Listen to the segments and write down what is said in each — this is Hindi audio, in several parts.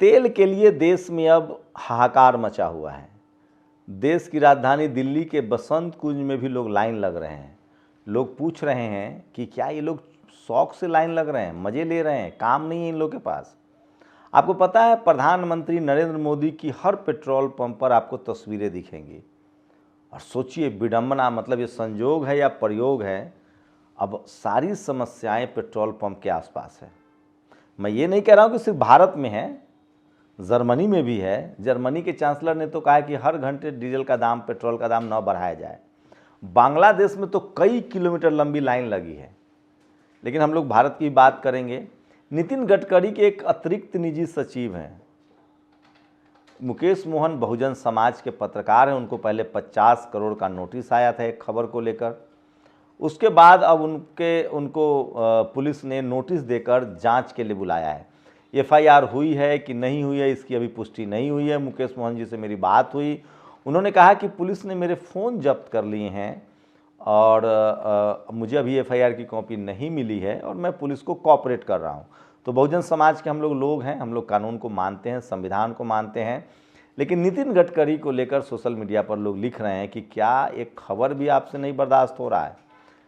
तेल के लिए देश में अब हाहाकार मचा हुआ है। देश की राजधानी दिल्ली के बसंत कुंज में भी लोग लाइन लग रहे हैं। लोग पूछ रहे हैं कि क्या ये लोग शौक से लाइन लग रहे हैं, मज़े ले रहे हैं, काम नहीं है इन लोगों के पास। आपको पता है प्रधानमंत्री नरेंद्र मोदी की हर पेट्रोल पंप पर आपको तस्वीरें दिखेंगी। और सोचिए विडंबना, मतलब ये संयोग है या प्रयोग है, अब सारी समस्याएं पेट्रोल पंप के आसपास है। मैं ये नहीं कह रहा हूँ कि सिर्फ भारत में है, जर्मनी में भी है। जर्मनी के चांसलर ने तो कहा है कि हर घंटे डीजल का दाम, पेट्रोल का दाम न बढ़ाया जाए। बांग्लादेश में तो कई किलोमीटर लंबी लाइन लगी है। लेकिन हम लोग भारत की बात करेंगे। नितिन गडकरी के एक अतिरिक्त निजी सचिव हैं, मुकेश मोहन, बहुजन समाज के पत्रकार हैं। उनको पहले 50 करोड़ का नोटिस आया था एक खबर को लेकर। उसके बाद अब उनको पुलिस ने नोटिस देकर जांच के लिए बुलाया है। एफआईआर हुई है कि नहीं हुई है, इसकी अभी पुष्टि नहीं हुई है। मुकेश मोहन जी से मेरी बात हुई, उन्होंने कहा कि पुलिस ने मेरे फ़ोन जब्त कर लिए हैं और मुझे अभी एफआईआर की कॉपी नहीं मिली है और मैं पुलिस को कोऑपरेट कर रहा हूं। तो बहुजन समाज के हम लोग हैं, हम लोग कानून को मानते हैं, संविधान को मानते हैं। लेकिन नितिन गडकरी को लेकर सोशल मीडिया पर लोग लिख रहे हैं कि क्या एक खबर भी आपसे नहीं बर्दाश्त हो रहा है।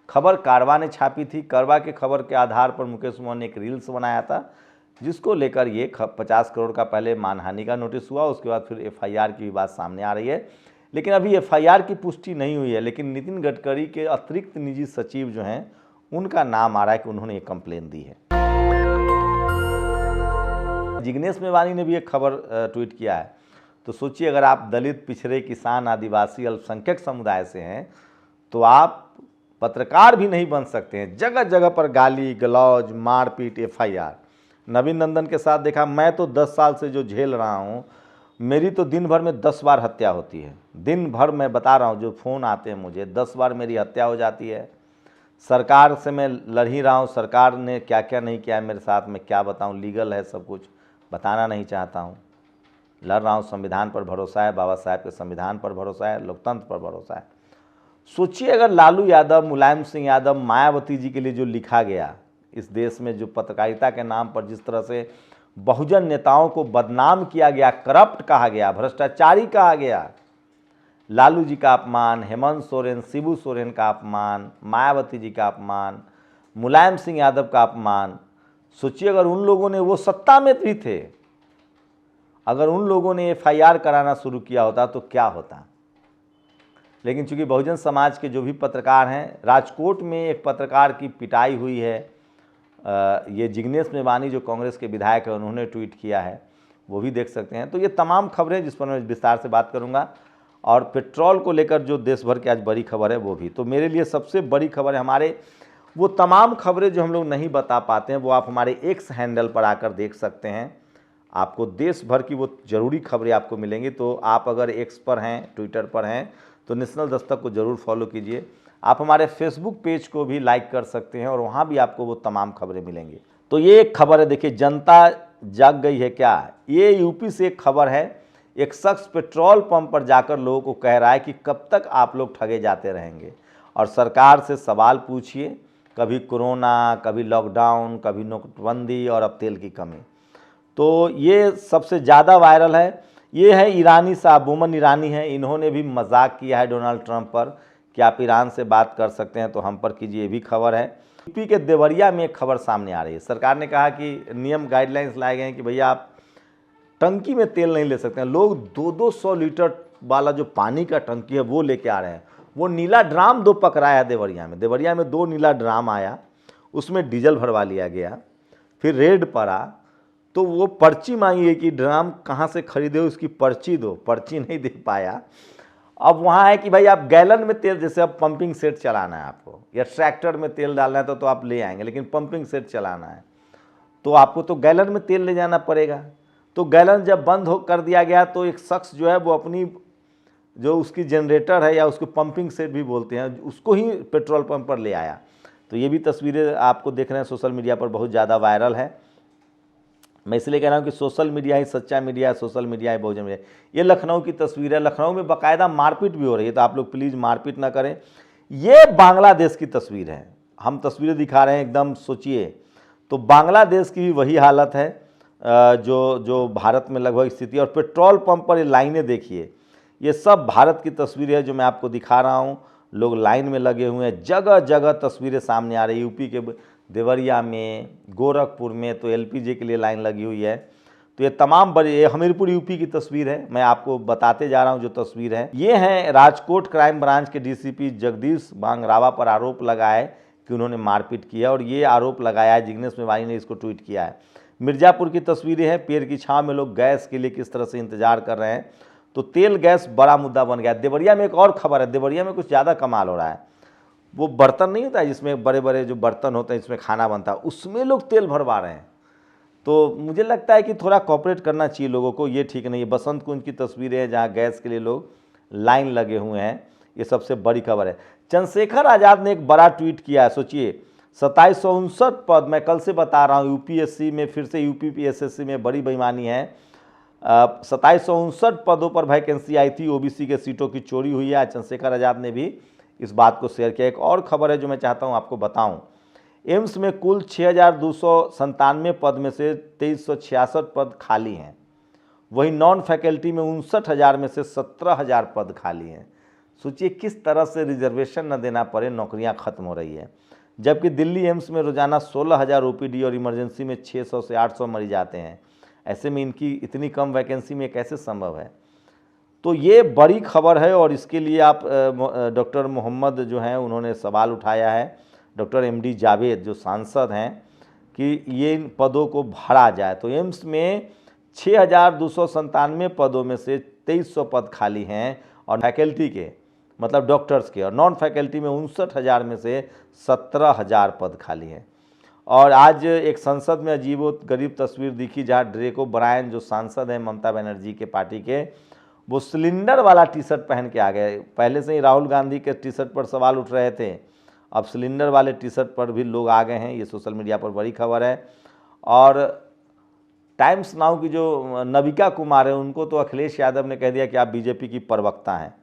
खबर कारवा ने छापी थी। कारवा के खबर के आधार पर मुकेश मोहन ने एक रील्स बनाया था, जिसको लेकर ये 50 करोड़ का पहले मानहानि का नोटिस हुआ। उसके बाद फिर एफआईआर की भी बात सामने आ रही है। लेकिन अभी एफआईआर की पुष्टि नहीं हुई है। लेकिन नितिन गडकरी के अतिरिक्त निजी सचिव जो हैं, उनका नाम आ रहा है कि उन्होंने एक कंप्लेन दी है। जिग्नेश मेवानी ने भी एक खबर ट्वीट किया है। तो सोचिए, अगर आप दलित, पिछड़े, किसान, आदिवासी, अल्पसंख्यक समुदाय से हैं तो आप पत्रकार भी नहीं बन सकते हैं। जगह जगह पर गाली गलौज, मारपीट, एफआईआर। नवीन नंदन के साथ देखा, मैं तो 10 साल से जो झेल रहा हूँ, मेरी तो दिन भर में 10 बार हत्या होती है। दिन भर मैं बता रहा हूँ, जो फ़ोन आते हैं मुझे, 10 बार मेरी हत्या हो जाती है। सरकार से मैं लड़ ही रहा हूँ, सरकार ने क्या क्या नहीं किया है मेरे साथ, मैं क्या बताऊँ। लीगल है सब कुछ, बताना नहीं चाहता हूँ। लड़ रहा हूँ, संविधान पर भरोसा है, बाबा साहब के संविधान पर भरोसा है, लोकतंत्र पर भरोसा है। सोचिए, अगर लालू यादव, मुलायम सिंह यादव, मायावती जी के लिए जो लिखा गया, इस देश में जो पत्रकारिता के नाम पर जिस तरह से बहुजन नेताओं को बदनाम किया गया, करप्ट कहा गया, भ्रष्टाचारी कहा गया, लालू जी का अपमान, हेमंत सोरेन, शिबू सोरेन का अपमान, मायावती जी का अपमान, मुलायम सिंह यादव का अपमान। सोचिए, अगर उन लोगों ने, वो सत्ता में भी थे, अगर उन लोगों ने एफआईआर कराना शुरू किया होता तो क्या होता। लेकिन चूंकि बहुजन समाज के जो भी पत्रकार हैं, राजकोट में एक पत्रकार की पिटाई हुई है। ये जिग्नेश मेवानी जो कांग्रेस के विधायक है, उन्होंने ट्वीट किया है, वो भी देख सकते हैं। तो ये तमाम खबरें जिस पर मैं विस्तार से बात करूंगा, और पेट्रोल को लेकर जो देश भर की आज बड़ी खबर है वो भी। तो मेरे लिए सबसे बड़ी खबर है, हमारे वो तमाम खबरें जो हम लोग नहीं बता पाते हैं, वो आप हमारे एक्स हैंडल पर आकर देख सकते हैं। आपको देश भर की वो ज़रूरी खबरें आपको मिलेंगी। तो आप अगर एक्स पर हैं, ट्विटर पर हैं, तो नेशनल दस्तक को ज़रूर फॉलो कीजिए। आप हमारे फेसबुक पेज को भी लाइक कर सकते हैं और वहाँ भी आपको वो तमाम खबरें मिलेंगी। तो ये एक खबर है, देखिए, जनता जाग गई है क्या। ये यूपी से एक खबर है। एक शख्स पेट्रोल पंप पर जाकर लोगों को कह रहा है कि कब तक आप लोग ठगे जाते रहेंगे, और सरकार से सवाल पूछिए। कभी कोरोना, कभी लॉकडाउन, कभी नोटबंदी, और अब तेल की कमी। तो ये सबसे ज़्यादा वायरल है। ये है ईरानी साहब, बोमन ईरानी है। इन्होंने भी मजाक किया है डोनाल्ड ट्रंप पर कि आप ईरान से बात कर सकते हैं तो हम पर कीजिए। ये भी खबर है। यूपी के देवरिया में एक खबर सामने आ रही है। सरकार ने कहा कि नियम, गाइडलाइंस लाए गए हैं कि भैया आप टंकी में तेल नहीं ले सकते हैं। लोग 200-200 लीटर वाला जो पानी का टंकी है वो लेके आ रहे हैं। वो नीला ड्राम 2 पकड़ाया है देवरिया में 2 नीला ड्राम आया, उसमें डीजल भरवा लिया गया। फिर रेड पड़ा तो वो पर्ची मांगी कि ड्राम कहाँ से खरीदे, उसकी पर्ची दो, पर्ची नहीं दे पाया। अब वहाँ है कि भाई आप गैलन में तेल, जैसे अब पंपिंग सेट चलाना है आपको, या ट्रैक्टर में तेल डालना है तो आप ले आएंगे, लेकिन पंपिंग सेट चलाना है तो आपको तो गैलन में तेल ले जाना पड़ेगा। तो गैलन जब बंद कर दिया गया तो एक शख्स जो है वो अपनी, जो उसकी जनरेटर है या उसको पंपिंग सेट भी बोलते हैं, उसको ही पेट्रोल पंप पर ले आया। तो ये भी तस्वीरें आपको देख रहे हैं सोशल मीडिया पर, बहुत ज़्यादा वायरल है। मैं इसलिए कह रहा हूँ कि सोशल मीडिया ही सच्चा मीडिया है, सोशल मीडिया ही बहुजन मीडिया। ये लखनऊ की तस्वीर है। लखनऊ में बाकायदा मारपीट भी हो रही है, तो आप लोग प्लीज़ मारपीट ना करें। ये बांग्लादेश की तस्वीर है, हम तस्वीरें दिखा रहे हैं एकदम। सोचिए, तो बांग्लादेश की भी वही हालत है। जो जो भारत में लगभग स्थिति, और पेट्रोल पंप पर ये लाइनें देखिए, ये सब भारत की तस्वीरें हैं जो मैं आपको दिखा रहा हूँ। लोग लाइन में लगे हुए हैं, जगह जगह तस्वीरें सामने आ रही है। यूपी के देवरिया में, गोरखपुर में तो एलपीजी के लिए लाइन लगी हुई है। तो ये तमाम बड़ी, ये हमीरपुर यूपी की तस्वीर है, मैं आपको बताते जा रहा हूँ जो तस्वीर है। ये हैं राजकोट क्राइम ब्रांच के डीसीपी जगदीश बांगरावा पर आरोप लगा है कि उन्होंने मारपीट किया, और ये आरोप लगाया है, जिग्नेश मेवानी ने इसको ट्वीट किया है। मिर्जापुर की तस्वीरें हैं, पेड़ की छांव में लोग गैस के लिए किस तरह से इंतजार कर रहे हैं। तो तेल गैस बड़ा मुद्दा बन गया। देवरिया में एक और खबर है, देवरिया में कुछ ज़्यादा कमाल हो रहा है। वो बर्तन नहीं होता है जिसमें बड़े बड़े जो बर्तन होते हैं जिसमें खाना बनता है, उसमें लोग तेल भरवा रहे हैं। तो मुझे लगता है कि थोड़ा कॉपरेट करना चाहिए लोगों को, ये ठीक नहीं है। बसंत कुंज की तस्वीरें हैं जहाँ गैस के लिए लोग लाइन लगे हुए हैं, ये सबसे बड़ी खबर है। चंद्रशेखर आज़ाद ने एक बड़ा ट्वीट किया है, सोचिए 2759 पद, मैं कल से बता रहा हूँ, यूपीएससी में फिर से यूपीपीएसएससी में बड़ी बेईमानी है। 2759 पदों पर वैकेंसी आई थी, ओबीसी के सीटों की चोरी हुई है। चंद्रशेखर आज़ाद ने भी इस बात को शेयर किया। एक और खबर है जो मैं चाहता हूँ आपको बताऊँ, एम्स में कुल 6297 पद में से 2366 पद खाली हैं। वहीं नॉन फैकल्टी में 59,000 में से 17,000 पद खाली हैं। सोचिए किस तरह से रिजर्वेशन न देना पड़े, नौकरियां खत्म हो रही है। जबकि दिल्ली एम्स में रोजाना 16,000 ओपीडी और इमरजेंसी में 600 से 800 मरीज आते हैं। ऐसे में इनकी इतनी कम वैकेंसी में कैसे संभव है? तो ये बड़ी खबर है, और इसके लिए आप डॉक्टर मोहम्मद जो हैं उन्होंने सवाल उठाया है, डॉक्टर एमडी जावेद जो सांसद हैं, कि ये इन पदों को भरा जाए। तो एम्स में 6297 पदों में से 2300 पद खाली हैं, और फैकल्टी के मतलब डॉक्टर्स के, और नॉन फैकल्टी में 59,000 में से 17,000 पद खाली हैं। और आज एक संसद में अजीबोगरीब तस्वीर दिखी जहां ड्रेको ब्रायन जो सांसद हैं ममता बनर्जी के पार्टी के, वो सिलेंडर वाला टी शर्ट पहन के आ गए। पहले से ही राहुल गांधी के टी शर्ट पर सवाल उठ रहे थे, अब सिलेंडर वाले टी शर्ट पर भी लोग आ गए हैं। ये सोशल मीडिया पर बड़ी खबर है। और टाइम्स नाउ की जो नविका कुमार है, उनको तो अखिलेश यादव ने कह दिया कि आप बीजेपी की प्रवक्ता हैं।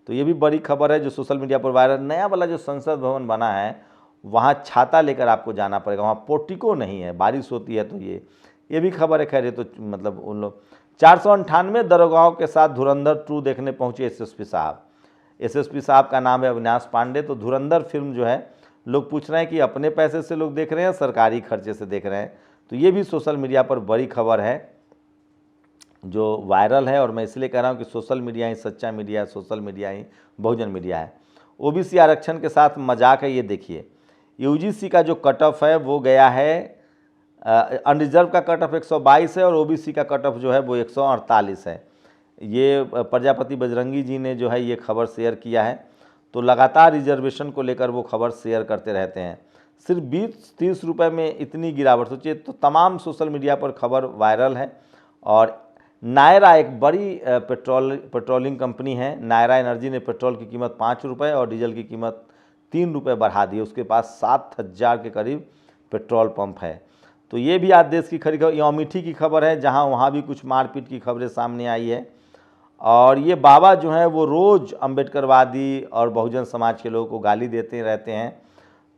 तो ये भी बड़ी खबर है जो सोशल मीडिया पर वायरल। नया वाला जो संसद भवन बना है, वहाँ छाता लेकर आपको जाना पड़ेगा, वहाँ पोर्टिको नहीं है, बारिश होती है तो ये भी खबर है। खैर ये तो मतलब उन लोग 498 दरोगाओं के साथ धुरंधर 2 देखने पहुँचे एसएसपी साहब। एसएसपी साहब का नाम है अविनाश पांडे। तो धुरंधर फिल्म जो है, लोग पूछ रहे हैं कि अपने पैसे से लोग देख रहे हैं, सरकारी खर्चे से देख रहे हैं। तो ये भी सोशल मीडिया पर बड़ी खबर है जो वायरल है। और मैं इसलिए कह रहा हूँ कि सोशल मीडिया ही सच्चा मीडिया है, सोशल मीडिया ही बहुजन मीडिया है। ओबीसी आरक्षण के साथ मजाक है, ये देखिए। यूजीसी का जो कट ऑफ है वो गया है, अनरिजर्व का कट ऑफ 122 है, और ओबीसी का कट ऑफ जो है वो 148 है। ये प्रजापति बजरंगी जी ने जो है ये खबर शेयर किया है। तो लगातार रिजर्वेशन को लेकर वो खबर शेयर करते रहते हैं। सिर्फ 20-30 रुपये में इतनी गिरावट, सोचिए। तो तमाम सोशल मीडिया पर खबर वायरल है। और नायरा एक बड़ी पेट्रोलिंग कंपनी है, नायरा एनर्जी ने पेट्रोल की कीमत 5 रुपये और डीजल की कीमत 3 रुपये बढ़ा दी। उसके पास 7,000 के करीब पेट्रोल पंप है। तो ये भी आज देश की खरी खबर। अमेठी की खबर है जहाँ वहाँ भी कुछ मारपीट की खबरें सामने आई है। और ये बाबा जो हैं वो रोज़ अम्बेडकरवादी और बहुजन समाज के लोगों को गाली देते रहते हैं।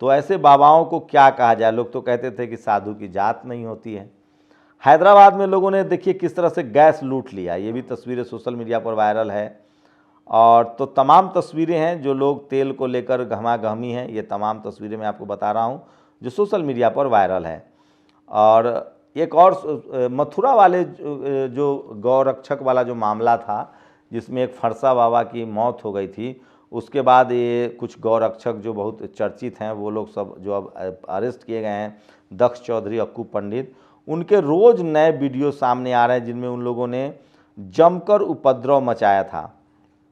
तो ऐसे बाबाओं को क्या कहा जाए? लोग तो कहते थे कि साधु की जात नहीं होती है। हैदराबाद में लोगों ने देखिए किस तरह से गैस लूट लिया, ये भी तस्वीरें सोशल मीडिया पर वायरल है। और तो तमाम तस्वीरें हैं जो लोग तेल को लेकर गहमा-गहमी हैं, ये तमाम तस्वीरें मैं आपको बता रहा हूँ जो सोशल मीडिया पर वायरल है। और एक और मथुरा वाले जो गौरक्षक वाला जो मामला था, जिसमें एक फरसा बाबा की मौत हो गई थी, उसके बाद ये कुछ गौरक्षक जो बहुत चर्चित हैं, वो लोग सब जो अब अरेस्ट किए गए हैं, दक्ष चौधरी, अक्कू पंडित, उनके रोज़ नए वीडियो सामने आ रहे हैं जिनमें उन लोगों ने जमकर उपद्रव मचाया था।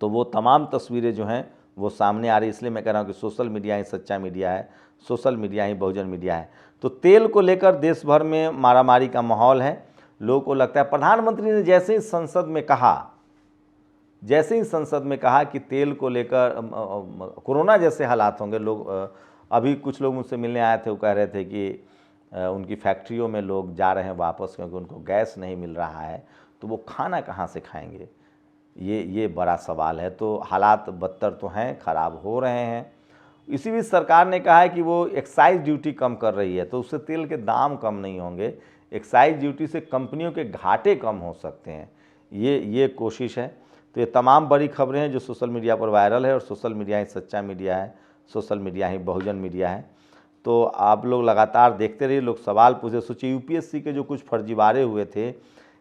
तो वो तमाम तस्वीरें जो हैं वो सामने आ रही। इसलिए मैं कह रहा हूँ कि सोशल मीडिया ही सच्चा मीडिया है, सोशल मीडिया ही बहुजन मीडिया है। तो तेल को लेकर देश भर में मारामारी का माहौल है। लोगों को लगता है, प्रधानमंत्री ने जैसे ही संसद में कहा कि तेल को लेकर कोरोना जैसे हालात होंगे, लोग अभी कुछ लोग मुझसे मिलने आए थे, वो कह रहे थे कि उनकी फैक्ट्रियों में लोग जा रहे हैं वापस क्योंकि उनको गैस नहीं मिल रहा है, तो वो खाना कहाँ से खाएंगे? ये बड़ा सवाल है। तो हालात बदतर तो हैं, ख़राब हो रहे हैं। इसी बीच सरकार ने कहा है कि वो एक्साइज ड्यूटी कम कर रही है, तो उससे तेल के दाम कम नहीं होंगे। एक्साइज ड्यूटी से कंपनियों के घाटे कम हो सकते हैं, ये कोशिश है। तो ये तमाम बड़ी खबरें हैं जो सोशल मीडिया पर वायरल है, और सोशल मीडिया ही सच्चा मीडिया है, सोशल मीडिया ही बहुजन मीडिया है। तो आप लोग लगातार देखते रहिए, लोग सवाल पूछे। सोचिए यूपीएससी के जो कुछ फर्जीवाड़े हुए थे,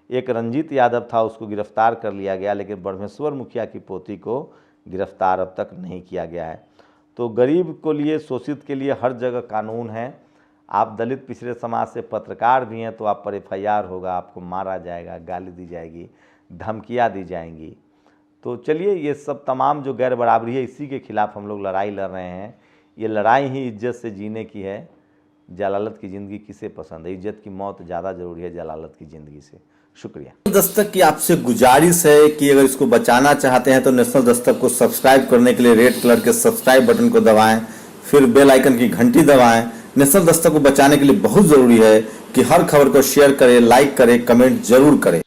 एक रंजीत यादव था, उसको गिरफ्तार कर लिया गया, लेकिन ब्रह्मेश्वर मुखिया की पोती को गिरफ्तार अब तक नहीं किया गया है। तो गरीब को लिए, शोषित के लिए हर जगह कानून है। आप दलित पिछड़े समाज से पत्रकार भी हैं तो आप पर FIR होगा, आपको मारा जाएगा, गाली दी जाएगी, धमकियाँ दी जाएंगी। तो चलिए, ये सब तमाम जो गैर बराबरी है, इसी के खिलाफ हम लोग लड़ाई लड़ रहे हैं। ये लड़ाई ही इज्जत से जीने की है। जलालत की ज़िंदगी किसे पसंद है? इज्जत की मौत ज़्यादा ज़रूरी है जलालत की ज़िंदगी से। शुक्रिया। दस्तक की आपसे गुजारिश है कि अगर इसको बचाना चाहते हैं तो नेशनल दस्तक को सब्सक्राइब करने के लिए रेड कलर के सब्सक्राइब बटन को दबाएं, फिर बेल आइकन की घंटी दबाएं। नेशनल दस्तक को बचाने के लिए बहुत ज़रूरी है कि हर खबर को शेयर करें, लाइक करें, कमेंट जरूर करें।